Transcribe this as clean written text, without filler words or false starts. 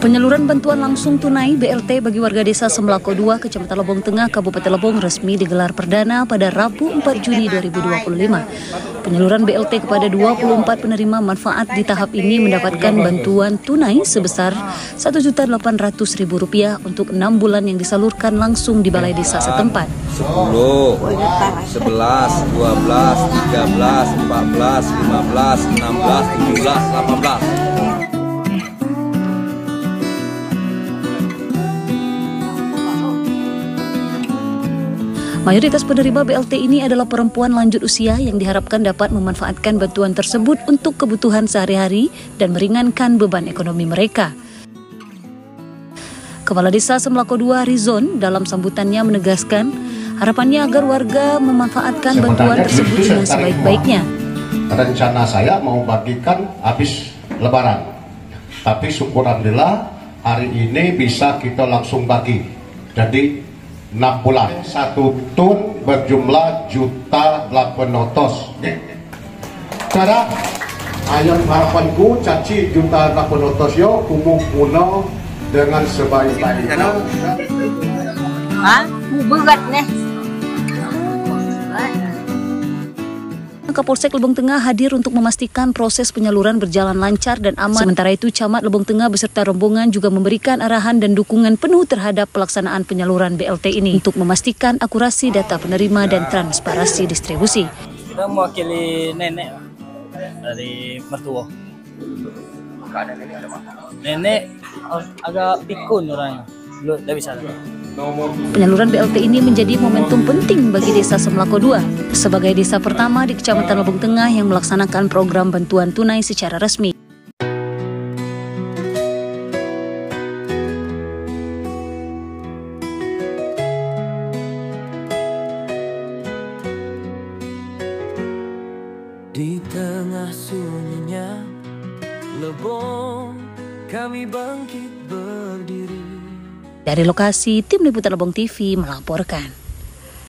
Penyaluran bantuan langsung tunai BLT bagi warga desa Semlako 2, Kecamatan Lebong Tengah, Kabupaten Lebong resmi digelar perdana pada Rabu 4 Juni 2025. Penyaluran BLT kepada 24 penerima manfaat di tahap ini mendapatkan bantuan tunai sebesar Rp1.800.000 untuk 6 bulan yang disalurkan langsung di balai desa setempat. 10, 11, 12, 13, 14, 15, 16, 17, 18. Mayoritas penerima BLT ini adalah perempuan lanjut usia yang diharapkan dapat memanfaatkan bantuan tersebut untuk kebutuhan sehari-hari dan meringankan beban ekonomi mereka. Kepala Desa Semlako 2 Rizon dalam sambutannya menegaskan harapannya agar warga memanfaatkan bantuan tersebut dengan sebaik-baiknya. Rencana saya mau bagikan habis Lebaran, tapi syukur alhamdulillah hari ini bisa kita langsung bagi. Jadi 6 bulan, 1 tun berjumlah 1.800.000. Cara ayam harapanku caci 1.800.000 yo kumuh puno dengan sebaik-baiknya. Berat nih. Kapolsek Lebong Tengah hadir untuk memastikan proses penyaluran berjalan lancar dan aman. Sementara itu, Camat Lebong Tengah beserta rombongan juga memberikan arahan dan dukungan penuh terhadap pelaksanaan penyaluran BLT ini untuk memastikan akurasi data penerima dan transparansi distribusi. Kita mewakili nenek dari mertua. Nenek agak pikun orangnya, belum bisa. Penyaluran BLT ini menjadi momentum penting bagi Desa Semlako 2 sebagai desa pertama di Kecamatan Lebong Tengah yang melaksanakan program bantuan tunai secara resmi. Di tengah sunyinya Lebong, kami bangkit berdiri. Dari lokasi, Tim Liputan Lebong TV melaporkan.